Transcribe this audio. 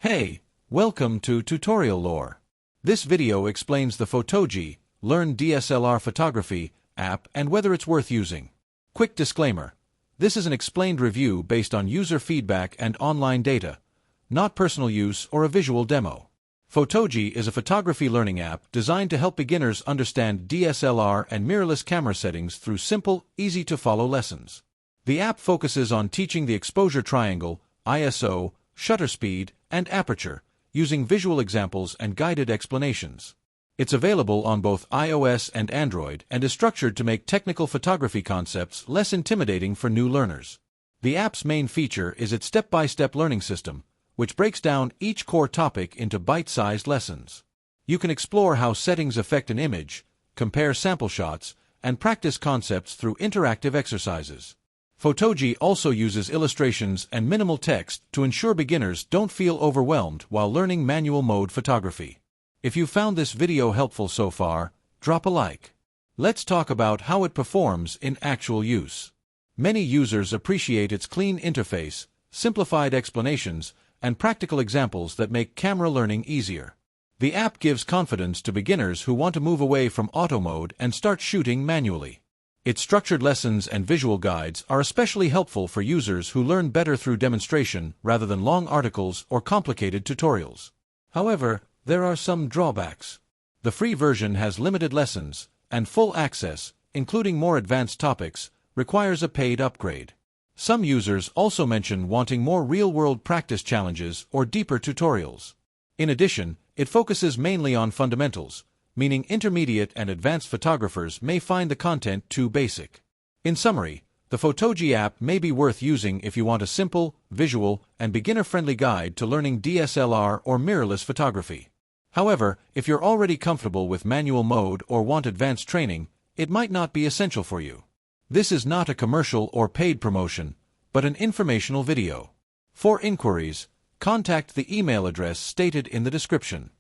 Hey, welcome to Tutorial Lore. This video explains the Fotoji, Learn DSLR Photography app and whether it's worth using. Quick disclaimer. This is an explained review based on user feedback and online data, not personal use or a visual demo. Fotoji is a photography learning app designed to help beginners understand DSLR and mirrorless camera settings through simple, easy-to-follow lessons. The app focuses on teaching the exposure triangle, ISO, shutter speed, and aperture, using visual examples and guided explanations. It's available on both iOS and Android and is structured to make technical photography concepts less intimidating for new learners. The app's main feature is its step-by-step learning system, which breaks down each core topic into bite-sized lessons. You can explore how settings affect an image, compare sample shots, and practice concepts through interactive exercises. Fotoji also uses illustrations and minimal text to ensure beginners don't feel overwhelmed while learning manual mode photography. If you found this video helpful so far, drop a like. Let's talk about how it performs in actual use. Many users appreciate its clean interface, simplified explanations, and practical examples that make camera learning easier. The app gives confidence to beginners who want to move away from auto mode and start shooting manually. Its structured lessons and visual guides are especially helpful for users who learn better through demonstration rather than long articles or complicated tutorials. However, there are some drawbacks. The free version has limited lessons, and full access, including more advanced topics, requires a paid upgrade. Some users also mention wanting more real-world practice challenges or deeper tutorials. In addition, it focuses mainly on fundamentals, meaning intermediate and advanced photographers may find the content too basic. In summary, the Fotoji app may be worth using if you want a simple, visual, and beginner-friendly guide to learning DSLR or mirrorless photography. However, if you're already comfortable with manual mode or want advanced training, it might not be essential for you. This is not a commercial or paid promotion, but an informational video. For inquiries, contact the email address stated in the description.